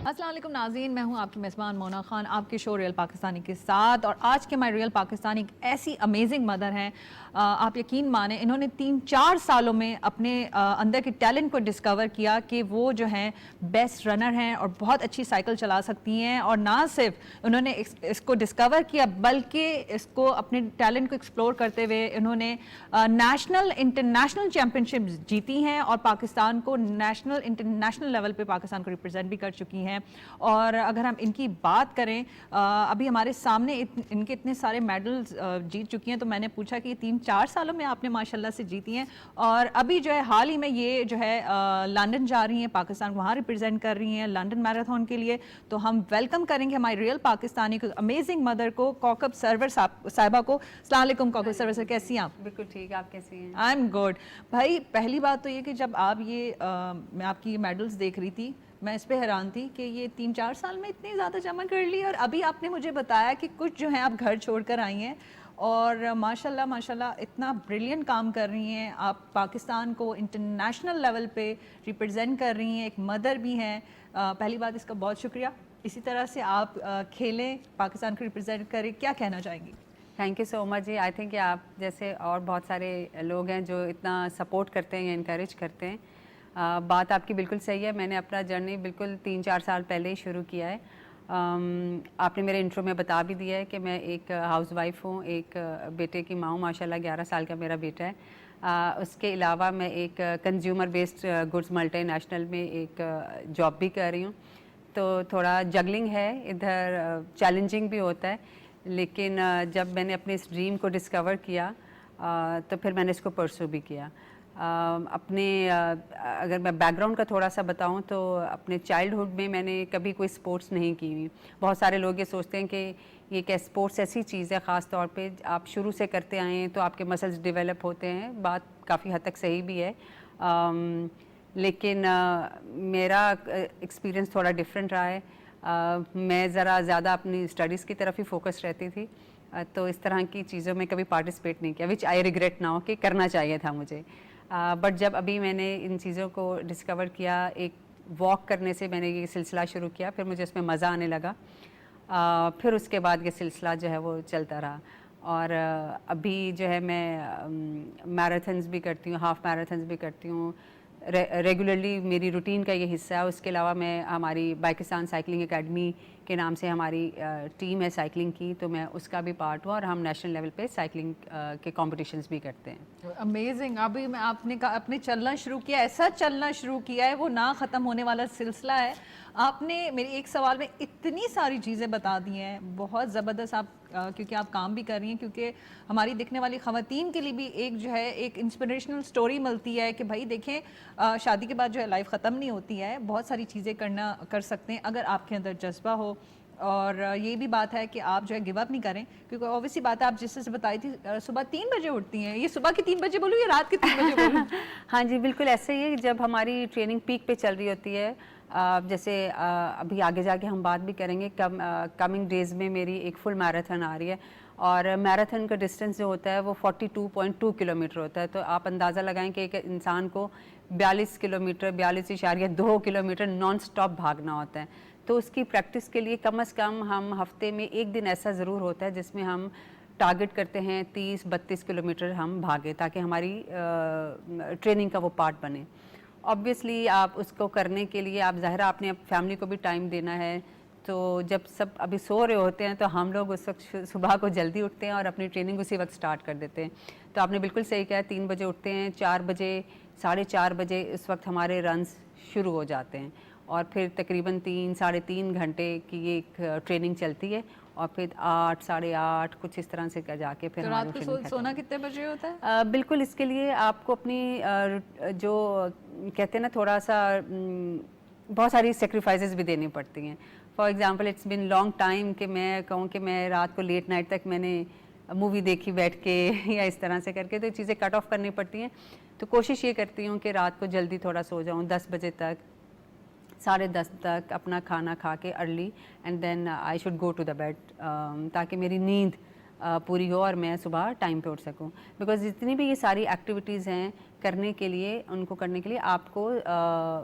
अस्सलाम वालेकुम नाज़रीन, मैं हूं आपकी मेज़बान मोना खान आपके शो रियल पाकिस्तानी के साथ। और आज के माय रियल पाकिस्तानी एक ऐसी अमेजिंग मदर हैं, आप यकीन माने इन्होंने 3-4 सालों में अपने अंदर के टैलेंट को डिस्कवर किया कि वो जो हैं बेस्ट रनर हैं और बहुत अच्छी साइकिल चला सकती हैं। और ना सिर्फ उन्होंने इसको डिस्कवर किया बल्कि इसको अपने टैलेंट को एक्सप्लोर करते हुए इन्होंने नेशनल इंटरनेशनल चैम्पियनशिप जीती हैं और पाकिस्तान को नेशनल इंटरनेशनल लेवल पे पाकिस्तान को रिप्रेजेंट भी कर चुकी हैं। और अगर हम इनकी बात करें, अभी हमारे सामने इनके इतने सारे मेडल्स जीत चुकी हैं, तो मैंने पूछा कि 3-4 सालों में आपने माशाल्लाह से जीती हैं और अभी जो है हाल ही में ये जो है लंदन जा रही हैं, पाकिस्तान वहाँ रिप्रेजेंट कर रही हैं लंदन मैराथन के लिए। तो हम वेलकम करेंगे हमारी रियल पाकिस्तानी को, अमेजिंग मदर को, कौकब सरवर साहिबा को। अस्सलाम वालेकुम कौकब सरवर सर, कैसी हैं आप? बिल्कुल ठीक, आप कैसी हैं? I am good. भाई पहली बात तो ये कि जब आप ये मैं आपकी ये मेडल्स देख रही थी, मैं इस पे हैरान थी कि ये 3-4 साल में इतनी ज़्यादा जमा कर ली। और अभी आपने मुझे बताया कि कुछ जो है आप घर छोड़कर आई हैं और माशाल्लाह माशाल्लाह इतना ब्रिलियंट काम कर रही हैं। आप पाकिस्तान को इंटरनेशनल लेवल पे रिप्रेजेंट कर रही हैं, एक मदर भी हैं। पहली बात इसका बहुत शुक्रिया। इसी तरह से आप खेलें, पाकिस्तान को रिप्रेजेंट करें, क्या कहना चाहेंगी? थैंक यू सो मच जी। आई थिंक आप जैसे और बहुत सारे लोग हैं जो इतना सपोर्ट करते हैं या इनकरेज करते हैं। बात आपकी बिल्कुल सही है। मैंने अपना जर्नी बिल्कुल 3-4 साल पहले ही शुरू किया है। आपने मेरे इंट्रो में बता भी दिया है कि मैं एक हाउसवाइफ हूँ, एक बेटे की माँ हूँ। माशाल्लाह 11 साल का मेरा बेटा है। उसके अलावा मैं एक कंज्यूमर बेस्ड गुड्स मल्टीनेशनल में एक जॉब भी कर रही हूँ। तो थोड़ा जगलिंग है, इधर चैलेंजिंग भी होता है। लेकिन जब मैंने अपने इस ड्रीम को डिस्कवर किया तो फिर मैंने इसको परसू भी किया। अगर मैं बैकग्राउंड का थोड़ा सा बताऊं तो अपने चाइल्डहुड में मैंने कभी कोई स्पोर्ट्स नहीं की हुई। बहुत सारे लोग ये सोचते हैं कि ये क्या स्पोर्ट्स ऐसी चीज़ है, ख़ास तौर पे आप शुरू से करते आए हैं तो आपके मसल्स डेवलप होते हैं। बात काफ़ी हद तक सही भी है। लेकिन मेरा एक्सपीरियंस थोड़ा डिफरेंट रहा है। मैं ज़रा ज़्यादा अपनी स्टडीज़ की तरफ ही फोकस रहती थी, तो इस तरह की चीज़ों में कभी पार्टिसिपेट नहीं किया, विच आई रिग्रेट नाउ कि करना चाहिए था मुझे। बट जब अभी मैंने इन चीज़ों को डिस्कवर किया, एक वॉक करने से मैंने ये सिलसिला शुरू किया, फिर मुझे उसमें मज़ा आने लगा। फिर उसके बाद ये सिलसिला जो है वो चलता रहा। और अभी जो है मैं मैराथन्स भी करती हूँ, हाफ़ मैराथन्स भी करती हूँ। रेगुलरली मेरी रूटीन का ये हिस्सा है। उसके अलावा मैं हमारी पाकिस्तान साइकिलिंग एकेडमी के नाम से हमारी टीम है साइकिलिंग की, तो मैं उसका भी पार्ट हूँ और हम नेशनल लेवल पे साइकिलिंग के कॉम्पिटिशन्स भी करते हैं। अमेजिंग। अभी मैं आपने चलना शुरू किया, ऐसा चलना शुरू किया है वो ना ख़त्म होने वाला सिलसिला है। आपने मेरी एक सवाल में इतनी सारी चीज़ें बता दी हैं, बहुत ज़बरदस्त। आप क्योंकि आप काम भी कर रही हैं, क्योंकि हमारी दिखने वाली ख़वातीन के लिए भी एक जो है एक इंस्पिरेशनल स्टोरी मिलती है कि भाई देखें शादी के बाद जो है लाइफ ख़त्म नहीं होती है, बहुत सारी चीज़ें कर सकते हैं अगर आपके अंदर जज्बा हो। और ये भी बात है कि आप जो है गिव अप नहीं करें, क्योंकि ऑब्वियसली बात है आप जिससे बताई थी सुबह 3 बजे उठती हैं। ये सुबह के 3 बजे बोलूँ या रात के 3 बजे बोलूँ? हाँ जी, बिल्कुल ऐसे ही है। जब हमारी ट्रेनिंग पीक पे चल रही होती है, जैसे अभी आगे जाके हम बात भी करेंगे, कमिंग डेज़ में मेरी एक फुल मैराथन आ रही है और मैराथन का डिस्टेंस जो होता है वो 42.2 किलोमीटर होता है। तो आप अंदाज़ा लगाएं कि एक इंसान को 42 किलोमीटर 42.2 किलोमीटर नॉन स्टॉप भागना होता है। तो उसकी प्रैक्टिस के लिए कम से कम हम हफ्ते में एक दिन ऐसा ज़रूर होता है जिसमें हम टारगेट करते हैं 30-32 किलोमीटर हम भागें, ताकि हमारी ट्रेनिंग का वो पार्ट बने। ऑब्वियसली आप उसको करने के लिए आप ज़ाहिर आपने फैमिली को भी टाइम देना है। तो जब सब अभी सो रहे होते हैं तो हम लोग उस वक्त सुबह को जल्दी उठते हैं और अपनी ट्रेनिंग उसी वक्त स्टार्ट कर देते हैं। तो आपने बिल्कुल सही कहा, 3 बजे उठते हैं, 4 बजे 4:30 बजे इस वक्त हमारे रन्स शुरू हो जाते हैं और फिर तकरीबन 3-3.5 घंटे की ये एक ट्रेनिंग चलती है और फिर 8, 8:30 कुछ इस तरह से जाके फिर तो रात को सोना कितने बजे होता है? बिल्कुल इसके लिए आपको अपनी जो कहते हैं ना थोड़ा सा बहुत सारी सेक्रीफाइसेस भी देनी पड़ती हैं। For example it's been long time कि मैं कहूँ कि मैं रात को लेट नाइट तक मैंने मूवी देखी बैठ के या इस तरह से करके, तो चीज़ें कट ऑफ करनी पड़ती हैं। तो कोशिश ये करती हूँ कि रात को जल्दी थोड़ा सो जाऊँ, 10 बजे तक, 10:30 तक अपना खाना खा के early, and then I should go to the bed, ताकि मेरी नींद पूरी हो और मैं सुबह टाइम पे उठ सकूं। बिकॉज जितनी भी ये सारी एक्टिविटीज़ हैं करने के लिए आपको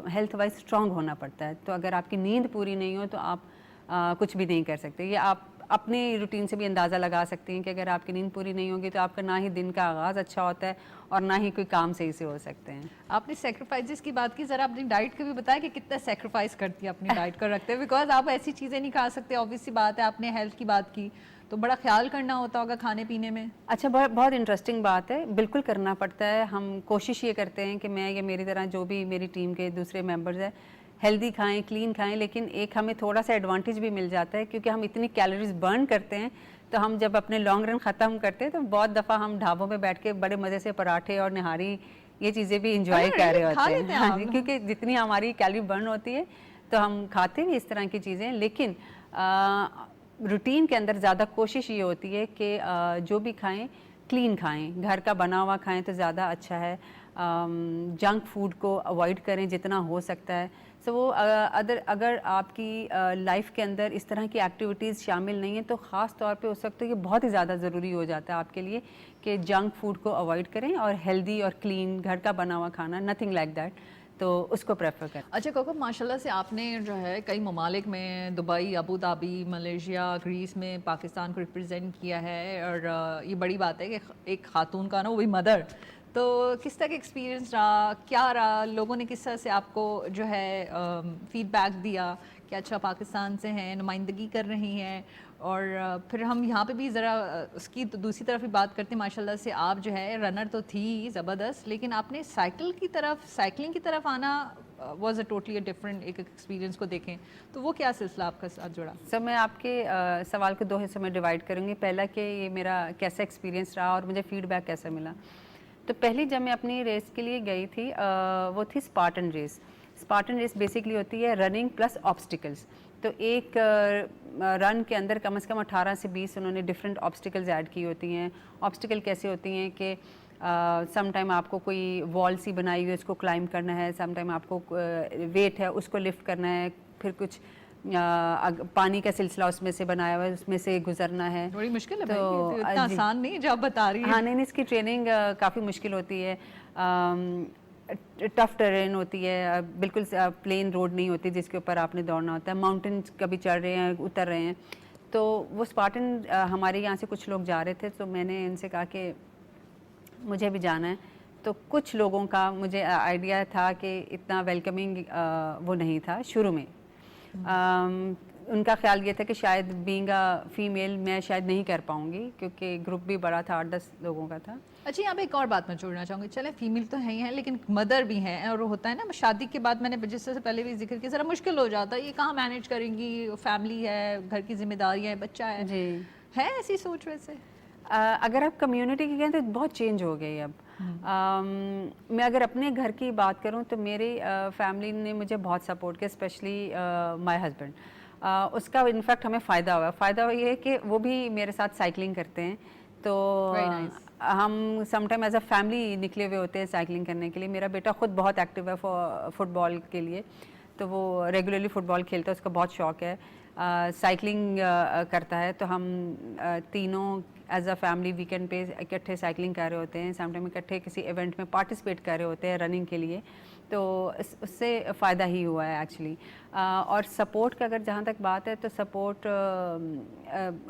हेल्थ वाइज स्ट्रांग होना पड़ता है। तो अगर आपकी नींद पूरी नहीं हो तो आप कुछ भी नहीं कर सकते। ये आप अपने रूटीन से भी अंदाज़ा लगा सकते हैं कि अगर आपकी नींद पूरी नहीं होगी तो आपका ना ही दिन का आगाज़ अच्छा होता है और ना ही कोई काम सही से हो सकते हैं। आपने सेक्रीफाइसेस की बात की, ज़रा अपनी डाइट का भी बताया कि कितना सेक्रीफाइस करती है अपनी डाइट को रखते हुए, बिकॉज आप ऐसी चीज़ें नहीं खा सकते, ऑब्वियस सी बात है। आपने हेल्थ की बात की तो बड़ा ख्याल करना होता होगा खाने पीने में। अच्छा, बहुत इंटरेस्टिंग बात है, बिल्कुल करना पड़ता है। हम कोशिश ये करते हैं कि मैं या मेरी तरह जो भी मेरी टीम के दूसरे मेंबर्स हैं हेल्दी खाएं, क्लीन खाएं, लेकिन एक हमें थोड़ा सा एडवांटेज भी मिल जाता है क्योंकि हम इतनी कैलोरीज बर्न करते हैं। तो हम जब अपने लॉन्ग रन ख़त्म करते हैं तो बहुत दफ़ा हम ढाबों में बैठ के बड़े मज़े से पराठे और निहारी ये चीज़ें भी इंजॉय कर रहे होते हैं। हाँ जी, क्योंकि जितनी हमारी कैलोरी बर्न होती है तो हम खाते भी इस तरह की चीज़ें, लेकिन रूटीन के अंदर ज़्यादा कोशिश ये होती है कि जो भी खाएं क्लीन खाएं, घर का बना हुआ खाएं तो ज़्यादा अच्छा है। जंक फूड को अवॉइड करें जितना हो सकता है। सो वो अगर आपकी लाइफ के अंदर इस तरह की एक्टिविटीज़ शामिल नहीं है तो ख़ास तौर पे उस वक्त तो ये बहुत ही ज़्यादा ज़रूरी हो जाता है आपके लिए कि जंक फूड को अवॉइड करें और हेल्दी और क्लीन घर का बना हुआ खाना, नथिंग लाइक दैट, तो उसको प्रेफर करें। अच्छा कोको, माशाल्लाह से आपने जो है कई ममालिक में, Dubai, Abu Dhabi, Malaysia, Greece में पाकिस्तान को रिप्रेजेंट किया है, और ये बड़ी बात है कि एक खातून का ना, वो भी मदर, तो किस तरह का एक्सपीरियंस रहा, क्या रहा, लोगों ने किस तरह से आपको जो है फीडबैक दिया कि अच्छा पाकिस्तान से हैं, नुमाइंदगी कर रही हैं, और फिर हम यहाँ पे भी ज़रा उसकी तो दूसरी तरफ भी बात करते हैं। माशाल्लाह से आप जो है रनर तो थी ज़बरदस्त, लेकिन आपने साइकिलिंग की तरफ आना वाज अ टोटली डिफरेंट एक एक्सपीरियंस को देखें, तो वो क्या सिलसिला आपका साथ जुड़ा? सर, मैं आपके सवाल को दो हिस्सों में डिवाइड करूँगी। पहला कि ये मेरा कैसा एक्सपीरियंस रहा और मुझे फीडबैक कैसा मिला। तो पहली जब मैं अपनी रेस के लिए गई थी वो थी Spartan race. Spartan race basically होती है रनिंग प्लस ऑब्स्टिकल्स। तो एक रन के अंदर कम से कम 18 से 20 उन्होंने डिफरेंट ऑब्स्टिकल्स ऐड की होती हैं। ऑब्स्टिकल कैसे होती हैं कि सम टाइम आपको कोई वॉल सी बनाई हुई है, उसको क्लाइंब करना है, सम टाइम आपको वेट है उसको लिफ्ट करना है, फिर कुछ पानी का सिलसिला उसमें से बनाया हुआ है, उसमें से गुजरना है। बड़ी मुश्किल है तो भाई, इतना आसान नहीं जो आप बता रही हैं। हाँ, नहीं, इसकी ट्रेनिंग काफ़ी मुश्किल होती है। टफ टेरेन होती है, बिल्कुल प्लेन रोड नहीं होती जिसके ऊपर आपने दौड़ना होता है। माउंटेन्स कभी चढ़ रहे हैं, उतर रहे हैं। तो वो स्पार्टन हमारे यहाँ से कुछ लोग जा रहे थे, तो मैंने इनसे कहा कि मुझे भी जाना है। तो कुछ लोगों का मुझे आइडिया था कि इतना वेलकमिंग वो नहीं था शुरू में। उनका ख्याल ये था कि शायद बीइंग अ फीमेल मैं शायद नहीं कर पाऊँगी क्योंकि ग्रुप भी बड़ा था, 8-10 लोगों का था। अच्छा, यहाँ पे एक और बात मैं जोड़ना चाहूँगी। चले फीमेल तो है ही हैं, लेकिन मदर भी हैं, और होता है ना शादी के बाद, मैंने जिस तरह से पहले भी जिक्र किया, ज़रा मुश्किल हो जाता है, ये कहाँ मैनेज करेंगी, फैमिली है, घर की जिम्मेदारियाँ है, बच्चा जी। है ऐसी सोच वैसे? अगर आप कम्युनिटी की कहें तो बहुत चेंज हो गई अब। मैं अगर अपने घर की बात करूं तो मेरी फैमिली ने मुझे बहुत सपोर्ट किया, स्पेशली माय हस्बैंड। उसका इनफैक्ट हमें फ़ायदा हुआ। फ़ायदा ये है कि वो भी मेरे साथ साइकिलिंग करते हैं, तो Very nice. हम समटाइम एज अ फैमिली निकले हुए होते हैं साइकिलिंग करने के लिए। मेरा बेटा खुद बहुत एक्टिव है फुटबॉल के लिए, तो वो रेगुलरली फुटबॉल खेलता है, उसका बहुत शौक है। साइकिलिंग करता है, तो हम तीनों एज अ फैमिली वीकेंड पे इकट्ठे साइकिलिंग कर रहे होते हैं, समटाइम इकट्ठे किसी इवेंट में पार्टिसिपेट कर रहे होते हैं रनिंग के लिए। तो उससे फ़ायदा ही हुआ है एक्चुअली। और सपोर्ट का अगर जहाँ तक बात है तो सपोर्ट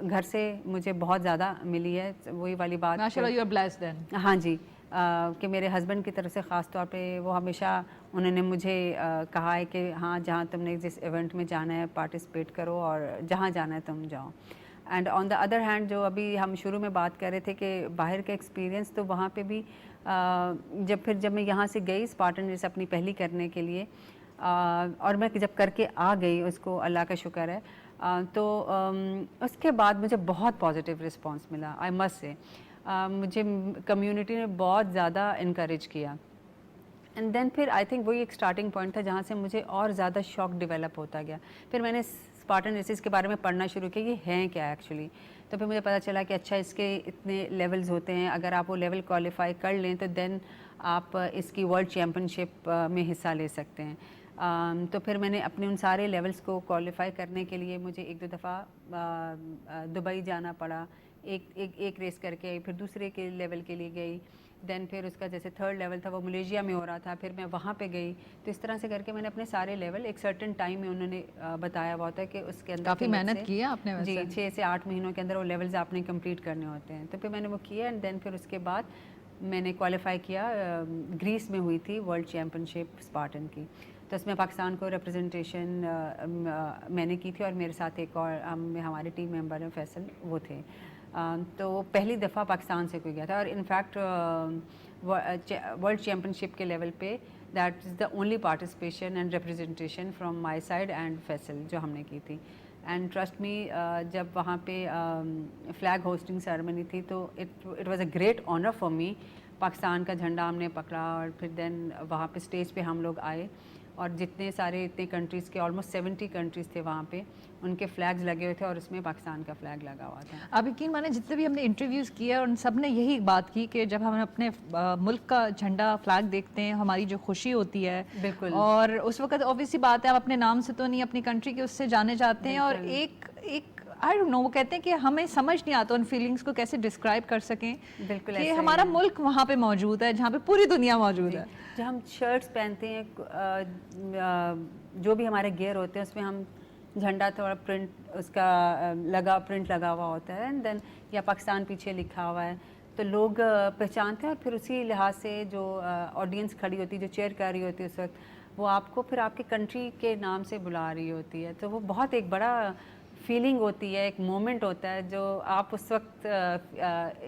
घर से मुझे बहुत ज़्यादा मिली है। वही वाली बात, माशाल्लाह, यू आर ब्लेस्ड देन। हाँ जी, कि मेरे हस्बैंड की तरफ से ख़ास तौर पे वो हमेशा उन्होंने मुझे कहा है कि हाँ, जहाँ तुमने जिस इवेंट में जाना है पार्टिसिपेट करो और जहाँ जाना है तुम जाओ। And on the other hand, जो अभी हम शुरू में बात कर रहे थे कि बाहर का एक्सपीरियंस, तो वहाँ पे भी जब मैं यहाँ से गई स्पार्टन रेस अपनी पहली करने के लिए, और मैं जब करके आ गई, उसको अल्लाह का शुक्र है, तो उसके बाद मुझे बहुत पॉजिटिव रिस्पांस मिला, आई मस्ट से। मुझे कम्युनिटी ने बहुत ज़्यादा इनकरेज किया। एंड देन फिर आई थिंक वही एक स्टार्टिंग पॉइंट था जहाँ से मुझे और ज़्यादा शौक डेवलप होता गया। फिर मैंने स्पार्टन रेसेस के बारे में पढ़ना शुरू किया, ये हैं क्या एक्चुअली। तो फिर मुझे पता चला कि अच्छा, इसके इतने लेवल्स होते हैं, अगर आप वो लेवल क्वालिफाई कर लें तो देन आप इसकी वर्ल्ड चैम्पियनशिप में हिस्सा ले सकते हैं। तो फिर मैंने अपने उन सारे लेवल्स को क्वालिफाई करने के लिए मुझे 1-2 दफ़ा दुबई जाना पड़ा, एक रेस करके आई, फिर दूसरे के लेवल के लिए गई, देन फिर उसका जैसे थर्ड लेवल था वो मलेशिया में हो रहा था, फिर मैं वहाँ पे गई। तो इस तरह से करके मैंने अपने सारे लेवल एक सर्टेन टाइम में उन्होंने बताया हुआ होता है कि उसके अंदर काफ़ी मेहनत की है आपने वैसे। जी 6 से 8 महीनों के अंदर वो लेवल्स आपने कंप्लीट करने होते हैं। तो फिर मैंने वो किया एंड देन फिर उसके बाद मैंने क्वालिफाई किया, ग्रीस में हुई थी वर्ल्ड चैम्पियनशिप स्पार्टन की। तो उसमें पाकिस्तान को रिप्रेजेंटेशन मैंने की थी और मेरे साथ एक और हमारे टीम मेंबर हैं फैसल, वो थे। तो पहली दफ़ा पाकिस्तान से कोई गया था और इनफैक्ट वर्ल्ड चैम्पियनशिप के लेवल पे that is the only participation and representation from my side and Faisal जो हमने की थी। एंड ट्रस्ट मी, जब वहाँ पे फ्लैग होस्टिंग सेरेमनी थी तो it was a great honour for me. Pakistan का झंडा हमने पकड़ा और फिर देन वहाँ पे स्टेज पे हम लोग आए और जितने सारे इतने कंट्रीज़ के ऑलमोस्ट 70 कंट्रीज़ थे वहाँ पे, उनके फ्लैग्स लगे हुए थे और उसमें पाकिस्तान का फ्लैग लगा हुआ था। आप यकीन माने जितने भी हमने इंटरव्यूज़ किए उन सब ने यही बात की कि जब हम अपने मुल्क का झंडा फ्लैग देखते हैं हमारी जो खुशी होती है, बिल्कुल। और उस वक्त ऑब्वियसली बात है आप अपने नाम से तो नहीं अपनी कंट्री के उससे जाने जाते हैं, और एक आई डोंट नो, वो कहते हैं कि हमें समझ नहीं आता उन फीलिंग्स को कैसे डिस्क्राइब कर सकें बिल्कुल कि हमारा मुल्क वहाँ पे मौजूद है जहाँ पे पूरी दुनिया मौजूद है। जब हम शर्ट्स पहनते हैं, जो भी हमारे गियर होते हैं उसमें हम झंडा थोड़ा प्रिंट उसका प्रिंट लगा हुआ होता है एंड देन या पाकिस्तान पीछे लिखा हुआ है, तो लोग पहचानते हैं और फिर उसी लिहाज से जो ऑडियंस खड़ी होती है, जो चेयर कर रही होती है उस वक्त, वो आपको फिर आपके कंट्री के नाम से बुला रही होती है। तो वो बहुत एक बड़ा फीलिंग होती है, एक मोमेंट होता है जो आप उस वक्त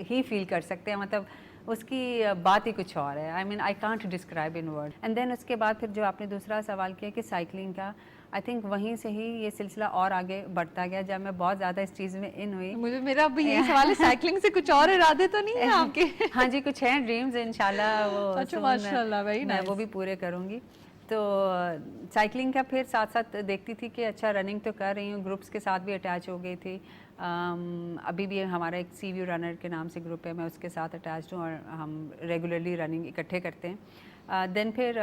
ही फील कर सकते हैं, मतलब उसकी बात ही कुछ और है। I mean I can't describe in word. And then उसके बाद फिर जो आपने दूसरा सवाल किया कि साइकिलिंग का, आई थिंक वहीं से ही ये सिलसिला और आगे बढ़ता गया जब मैं बहुत ज़्यादा इस चीज़ में इन हुई। मुझे मेरा भी यही सवाल है, साइकिलिंग से कुछ और इरादे तो नहीं है आपके? हाँ जी, कुछ हैं ड्रीम्स, इंशाल्लाह वो अच्छा, माशाल्लाह, वेरी नाइस। वो भी पूरे करूँगी। तो साइकिलिंग का फिर साथ साथ देखती थी कि अच्छा रनिंग तो कर रही हूँ, ग्रुप्स के साथ भी अटैच हो गई थी। अभी भी हमारा एक सी व्यू रनर के नाम से ग्रुप है, मैं उसके साथ अटैच हूँ और हम रेगुलरली रनिंग इकट्ठे करते हैं। देन फिर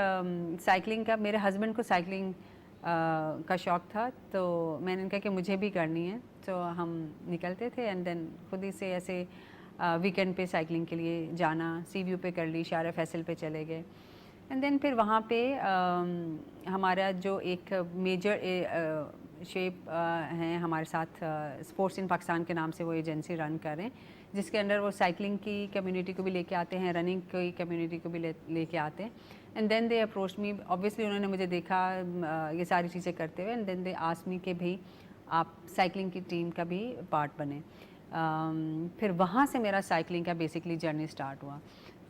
साइकिलिंग का, मेरे हस्बैंड को साइकिलिंग का शौक़ था तो मैंने कहा कि मुझे भी करनी है, तो हम निकलते थे एंड देन खुद ही से ऐसे वीकेंड पे साइकिलिंग के लिए जाना, सी व्यू पे कर ली, शारा फैसल पे चले गए एंड देन फिर वहाँ पे हमारा जो एक मेजर शेप हैं हमारे साथ, स्पोर्ट्स इन पाकिस्तान के नाम से वो एजेंसी रन कर रहे हैं, जिसके अंडर वो साइकिलिंग की कम्युनिटी को भी लेके आते हैं, रनिंग की कम्युनिटी को भी लेके आते हैं। And then they approach me, obviously उन्होंने मुझे देखा ये सारी चीज़ें करते हुए and then they ask me कि भाई आप साइकिलिंग की टीम का भी पार्ट बने। फिर वहाँ से मेरा साइकिलिंग का बेसिकली जर्नी स्टार्ट हुआ।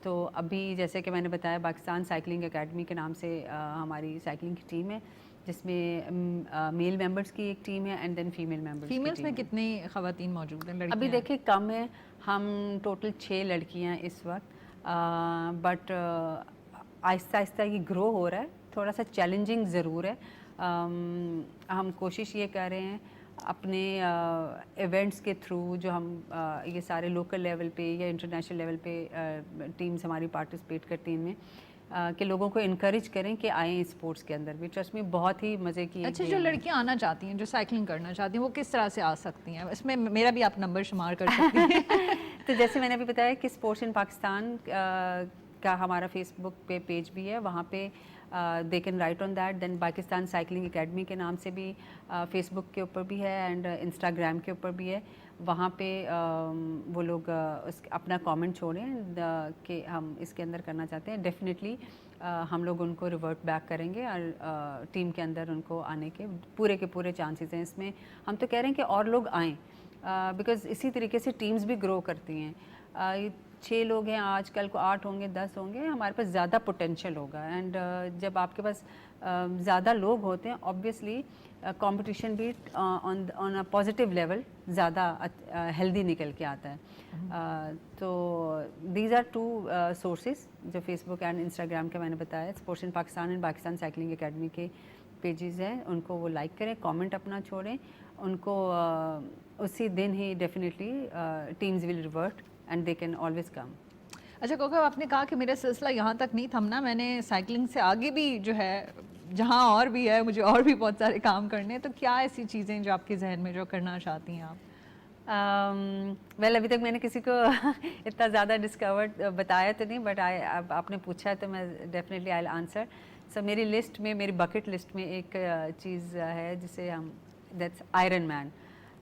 तो अभी जैसे कि मैंने बताया, पाकिस्तान साइकिलिंग एकेडमी के नाम से हमारी साइकिलिंग की टीम है, जिसमें मेल मेंबर्स की एक टीम है and then female members. Females में कितनी ख़वातीन मौजूद हैं? अभी देखिए कम है, हम टोटल 6 लड़कियां इस वक्त, बट आहिस्ता आहिस्ता ये ग्रो हो रहा है, थोड़ा सा चैलेंजिंग ज़रूर है। हम कोशिश ये कर रहे हैं अपने इवेंट्स के थ्रू, जो हम ये सारे लोकल लेवल पे या इंटरनेशनल लेवल पे टीम्स हमारी पार्टिसिपेट करती हैं इनमें, कि लोगों को इनकरेज करें कि आएँ स्पोर्ट्स के अंदर भी। ट्रस्ट में बहुत ही मज़े की। अच्छा, जो लड़कियां आना चाहती हैं, जो साइकिलिंग करना चाहती हैं, वो किस तरह से आ सकती हैं? इसमें मेरा भी आप नंबर शुमार कर सकती हैं। तो जैसे मैंने अभी बताया कि स्पोर्ट्स इन पाकिस्तान का हमारा फेसबुक पे पेज भी है, वहाँ पे they can write on that. Then Pakistan cycling academy के नाम से भी फेसबुक के ऊपर भी है एंड इंस्टाग्राम के ऊपर भी है। वहाँ पे वो लोग अपना कमेंट छोड़ें कि हम इसके अंदर करना चाहते हैं। डेफिनेटली हम लोग उनको रिवर्ट बैक करेंगे और टीम के अंदर उनको आने के पूरे चांसेस हैं इसमें। हम तो कह रहे हैं कि और लोग आएँ, बिकॉज़ इसी तरीके से टीम्स भी ग्रो करती हैं। 6 लोग हैं, आजकल को 8 होंगे, 10 होंगे, हमारे पास ज़्यादा पोटेंशियल होगा। एंड जब आपके पास ज़्यादा लोग होते हैं, ऑब्वियसली कंपटीशन भी ऑन अ पॉजिटिव लेवल ज़्यादा हेल्दी निकल के आता है। तो दीज आर 2 सोर्सेज जो फेसबुक एंड इंस्टाग्राम के मैंने बताया। Sports in Pakistan and Pakistan cycling academy के पेजेस हैं, उनको वो लाइक करें, कमेंट अपना छोड़ें, उनको उसी दिन ही definitely teams will revert and they can always come. अच्छा कोका, आपने कहा कि मेरा सिलसिला यहाँ तक नहीं थमना, मैंने साइकिलिंग से आगे भी जो है, जहाँ और भी है, मुझे और भी बहुत सारे काम करने हैं, तो क्या ऐसी चीज़ें जो आपके जहन में जो करना चाहती हैं आप? वेल अभी तक मैंने किसी को इतना ज़्यादा डिस्कवर्ड बताया तो नहीं, बट आपने पूछा है तो मैं डेफिनेटली आई विल आंसर। सो मेरी लिस्ट में, मेरी बकेट लिस्ट में एक चीज़ है जिसे हम, that's iron man.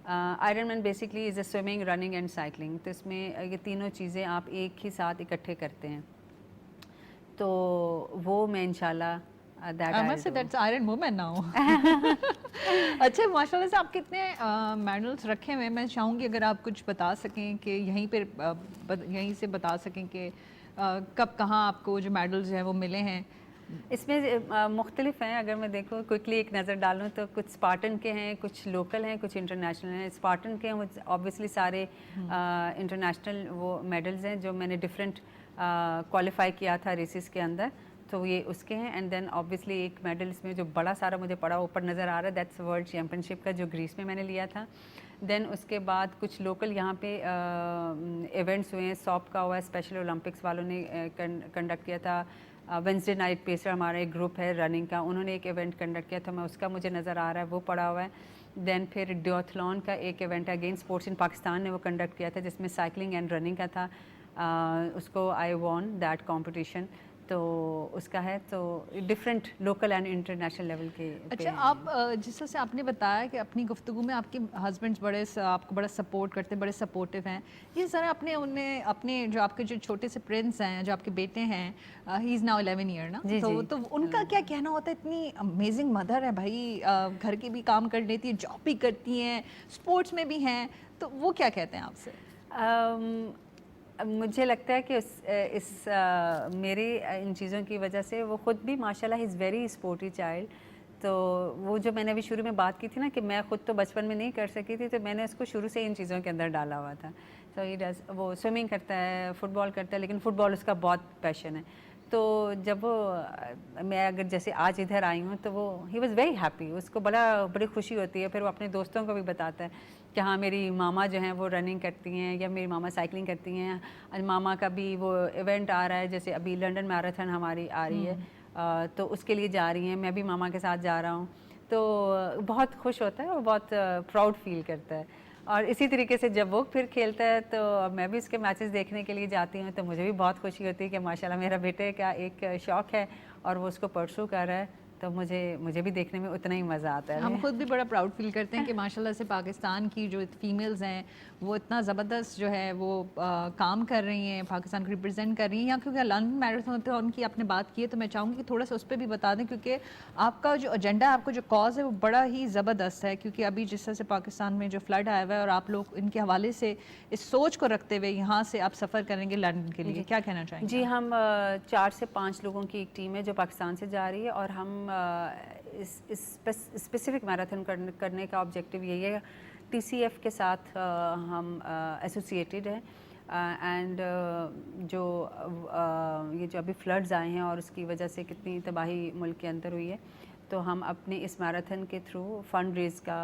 Iron man basically is a swimming, running and cycling. तो इसमें ये तीनों चीज़ें आप एक ही साथ इकट्ठे करते हैं, तो वो मैं इंशाल्लाह that I I must say will that's iron woman now. अच्छा, माशाल्लाह से आप कितने मेडल्स रखे हुए हैं? मैं चाहूँगी अगर आप कुछ बता सकें कि यहीं पे यहीं से बता सकें कि कब कहाँ आपको जो मेडल्स हैं वो मिले हैं। इसमें मुख्तलिफ हैं। अगर मैं देखूँ क्विकली एक नज़र डालूँ तो कुछ स्पार्टन के हैं, कुछ लोकल हैं, कुछ इंटरनेशनल हैं। स्पार्टन के हैं वो ऑब्वियसली सारे इंटरनेशनल वो मेडल्स हैं जो मैंने डिफरेंट क्वालिफाई किया था रेसिस के अंदर, तो ये उसके हैं। एंड देन ऑब्वियसली एक मेडल इसमें जो बड़ा सारा मुझे पड़ा ऊपर नज़र आ रहा है, दैट्स वर्ल्ड चैम्पियनशिप का, जो ग्रीस में मैंने लिया था। देन उसके बाद कुछ लोकल यहाँ पे इवेंट्स हुए हैं। सॉप का हुआ है, स्पेशल ओलंपिक्स वालों ने कंडक्ट किया था। वेंसडे नाइट पेसर हमारा एक ग्रुप है रनिंग का, उन्होंने एक इवेंट कंडक्ट किया था, मैं उसका मुझे नज़र आ रहा है वो पड़ा हुआ है। देन फिर ड्यूथलॉन का एक इवेंट है, अगेन स्पोर्ट्स इन पाकिस्तान ने वो कंडक्ट किया था, जिसमें साइकिलिंग एंड रनिंग का था। उसको आई वॉन दैट कॉम्पिटिशन, तो उसका है। तो different local and international level के अच्छा, आप जिस तरह से आपने बताया कि अपनी गुफ्तगू में आपके हस्बैंड्स आपको बड़ा सपोर्ट करते हैं, बड़े सपोर्टिव हैं, ये ज़रा अपने जो आपके जो छोटे से प्रिंस हैं, जो आपके बेटे हैं, ही इज़ नाउ 11 ईयर ना, जी, जी। तो उनका क्या कहना होता है? इतनी अमेजिंग मदर है भाई, घर के भी काम कर लेती है, जॉब भी करती हैं, स्पोर्ट्स में भी हैं, तो वो क्या कहते हैं आपसे? मुझे लगता है कि मेरी इन चीज़ों की वजह से वो ख़ुद भी माशाल्लाह इज़ वेरी स्पोर्टी चाइल्ड। तो वो जो मैंने अभी शुरू में बात की थी ना कि मैं ख़ुद तो बचपन में नहीं कर सकी थी, तो मैंने उसको शुरू से इन चीज़ों के अंदर डाला हुआ था। तो ही डज, वो स्विमिंग करता है, फुटबॉल करता है, लेकिन फ़ुटबॉल उसका बहुत पैशन है। तो जब वो मैं अगर जैसे आज इधर आई हूँ तो वो ही वॉज़ वेरी हैप्पी, उसको बड़ी खुशी होती है। फिर वो अपने दोस्तों को भी बताता है कि हाँ मेरी मामा जो हैं वो रनिंग करती हैं, या मेरी मामा साइकिलिंग करती हैं। आज मामा का भी वो इवेंट आ रहा है, जैसे अभी लंदन मैराथन हमारी आ रही है, तो उसके लिए जा रही हैं, मैं भी मामा के साथ जा रहा हूँ। तो बहुत खुश होता है और बहुत प्राउड फील करता है। और इसी तरीके से जब वो फिर खेलता है तो मैं भी उसके मैचेस देखने के लिए जाती हूँ, तो मुझे भी बहुत खुशी होती है कि माशाल्लाह मेरा बेटे का एक शौक़ है और वो उसको परसू कर रहा है, तो मुझे भी देखने में उतना ही मज़ा आता है। हम खुद भी बड़ा प्राउड फील करते हैं कि माशाल्लाह से पाकिस्तान की जो फीमेल्स हैं वो इतना ज़बरदस्त जो है वो काम कर रही हैं, पाकिस्तान को रिप्रेजेंट कर रही हैं। यहाँ क्योंकि लंदन मैराथन की आपने बात की है, तो मैं चाहूँगी कि थोड़ा सा उस पर भी बता दें, क्योंकि आपका जो एजेंडा है, आपका जो कॉज है वो बड़ा ही ज़बरदस्त है। क्योंकि अभी जिस तरह से पाकिस्तान में जो फ्लड आया हुआ है और आप लोग इनके हवाले से इस सोच को रखते हुए यहाँ से आप सफ़र करेंगे लंदन के लिए, क्या कहना चाहेंगे? जी, हम 4 से 5 लोगों की एक टीम है जो पाकिस्तान से जा रही है, और हम इस स्पेसिफिक मैराथन करने का ऑब्जेक्टिव यही है। टीसीएफ के साथ हम एसोसिएटेड हैं, एंड ये जो अभी फ्लड्स आए हैं और उसकी वजह से कितनी तबाही मुल्क के अंदर हुई है, तो हम अपने इस मैराथन के थ्रू फंड रेज का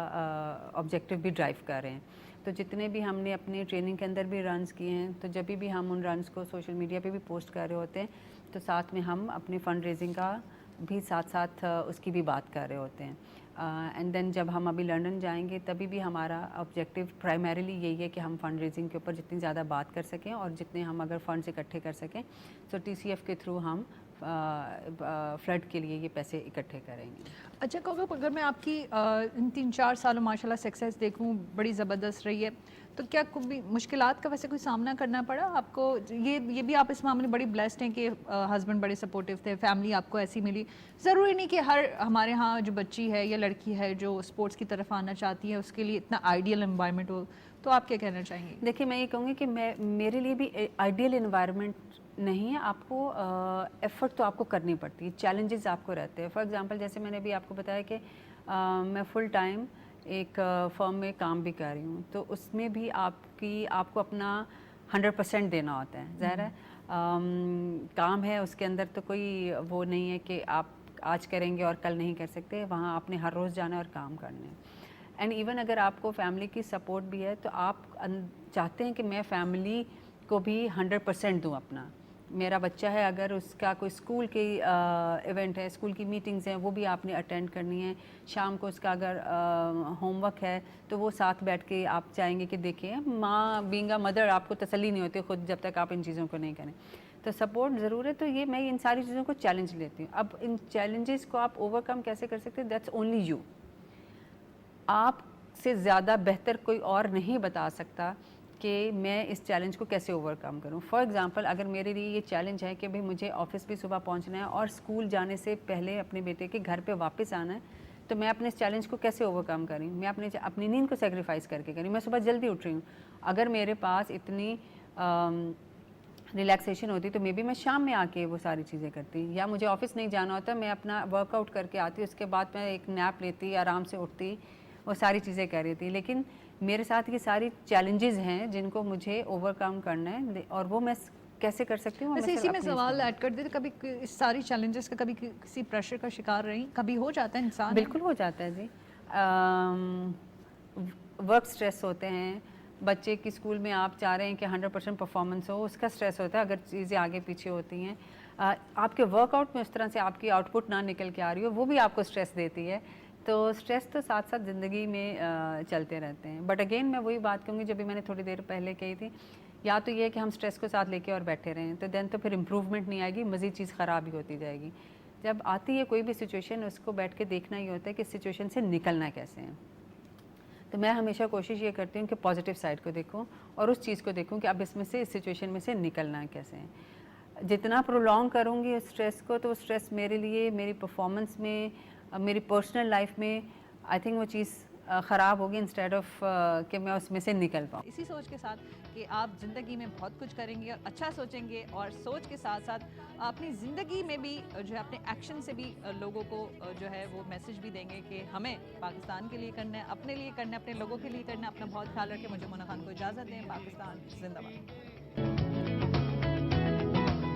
ऑब्जेक्टिव भी ड्राइव कर रहे हैं। तो जितने भी हमने अपने ट्रेनिंग के अंदर भी रन्स किए हैं, तो जब भी हम उन रन्स को सोशल मीडिया पे भी पोस्ट कर रहे होते हैं, तो साथ में हम अपने फंड रेजिंग का भी साथ उसकी भी बात कर रहे होते हैं। एंड देन जब हम अभी लंदन जाएंगे तभी भी हमारा ऑब्जेक्टिव प्राइमरीली यही है कि हम फंड रेजिंग के ऊपर जितनी ज़्यादा बात कर सकें, और जितने हम अगर फंड्स इकट्ठे कर सकें, तो टीसीएफ के थ्रू हम फ्लड के लिए ये पैसे इकट्ठे करेंगे। अच्छा कौकब, अगर मैं आपकी इन 3-4 सालों माशाल्लाह सक्सेस देखूं, बड़ी ज़बरदस्त रही है, तो क्या कोई मुश्किलात का वैसे कोई सामना करना पड़ा आपको? ये भी आप इस मामले में बड़ी ब्लेस्ड हैं कि हस्बैंड बड़े सपोर्टिव थे, फैमिली आपको ऐसी मिली। ज़रूरी नहीं कि हर हमारे यहाँ जो बच्ची है या लड़की है जो स्पोर्ट्स की तरफ आना चाहती है उसके लिए इतना आइडियल एनवायरनमेंट हो, तो आप क्या कहना चाहेंगी? देखिए, मैं ये कहूँगी कि मेरे लिए भी आइडियल एनवायरनमेंट नहीं है। आपको एफ़र्ट तो आपको करनी पड़ती है, चैलेंजेस आपको रहते हैं। फॉर एग्जांपल जैसे मैंने भी आपको बताया कि मैं फुल टाइम एक फर्म में काम भी कर रही हूँ, तो उसमें भी आपको अपना 100% देना होता है। ज़ाहिर है काम है, उसके अंदर तो कोई वो नहीं है कि आप आज करेंगे और कल नहीं कर सकते। वहाँ आपने हर रोज़ जाना है और काम करना है। एंड इवन अगर आपको फैमिली की सपोर्ट भी है, तो आप चाहते हैं कि मैं फैमिली को भी 100% दूँ अपना, मेरा बच्चा है, अगर उसका कोई स्कूल की इवेंट है, स्कूल की मीटिंग्स हैं, वो भी आपने अटेंड करनी है। शाम को उसका अगर होमवर्क है तो वो साथ बैठ के आप चाहेंगे कि देखिए, माँ बीइंग अ मदर आपको तसल्ली नहीं होती खुद जब तक आप इन चीज़ों को नहीं करें। तो सपोर्ट ज़रूर है। तो ये मैं इन सारी चीज़ों को चैलेंज लेती हूँ। अब इन चैलेंजेस को आप ओवरकम कैसे कर सकते हैं, दैट्स ओनली यू। आपसे ज़्यादा बेहतर कोई और नहीं बता सकता कि मैं इस चैलेंज को कैसे ओवरकम करूं। फॉर एग्जांपल, अगर मेरे लिए ये चैलेंज है कि भाई मुझे ऑफिस भी सुबह पहुंचना है और स्कूल जाने से पहले अपने बेटे के घर पे वापस आना है, तो मैं अपने इस चैलेंज को कैसे ओवरकम करूं। मैं अपनी नींद को सेक्रीफाइस करके करूँ। मैं सुबह जल्दी उठ रही हूँ, अगर मेरे पास इतनी रिलैक्सेशन होती तो मे बी मैं शाम में आके वो सारी चीज़ें करती, या मुझे ऑफिस नहीं जाना होता, मैं अपना वर्कआउट करके आती, उसके बाद मैं एक नैप लेती, आराम से उठती, वो सारी चीज़ें कर रही थी। लेकिन मेरे साथ ये सारी चैलेंजेस हैं जिनको मुझे ओवरकम करना है, और वो मैं कैसे कर सकती हूँ। वैसे इसी में सवाल ऐड कर देते, कभी इस सारी चैलेंजेस का कभी किसी प्रेशर का शिकार रही, कभी हो जाता है इंसान? बिल्कुल हो जाता है जी। वर्क स्ट्रेस होते हैं, बच्चे की स्कूल में आप चाह रहे हैं कि 100% परफॉर्मेंस हो, उसका स्ट्रेस होता है अगर चीज़ें आगे पीछे होती हैं। आपके वर्कआउट में उस तरह से आपकी आउटपुट ना निकल के आ रही हो, वो भी आपको स्ट्रेस देती है। तो स्ट्रेस तो साथ साथ ज़िंदगी में चलते रहते हैं। बट अगेन मैं वही बात कहूँगी जो भी मैंने थोड़ी देर पहले कही थी, या तो ये है कि हम स्ट्रेस को साथ लेके और बैठे रहें, तो देन तो फिर इम्प्रूवमेंट नहीं आएगी, मज़ीद चीज़ ख़राब ही होती जाएगी। जब आती है कोई भी सिचुएशन, उसको बैठ के देखना ही होता है कि इस सिचुएशन से निकलना कैसे है। तो मैं हमेशा कोशिश ये करती हूँ कि पॉजिटिव साइड को देखूँ और उस चीज़ को देखूँ कि अब इसमें से, इस सिचुएशन में से निकलना कैसे है। जितना प्रोलॉन्ग करूँगी उस स्ट्रेस को, तो स्ट्रेस मेरे लिए, मेरी परफॉर्मेंस में, मेरी पर्सनल लाइफ में, आई थिंक वो चीज़ ख़राब होगी, इंस्टेड ऑफ कि मैं उसमें से निकल पाऊँ। इसी सोच के साथ कि आप ज़िंदगी में बहुत कुछ करेंगे और अच्छा सोचेंगे, और सोच के साथ साथ अपनी ज़िंदगी में भी जो है अपने एक्शन से भी लोगों को जो है वो मैसेज भी देंगे कि हमें पाकिस्तान के लिए करना है, अपने लिए करना है, अपने लोगों के लिए करना है। अपना बहुत ख्याल रखें। मुझे मोना खान को इजाज़त दें। पाकिस्तान जिंदाबाद।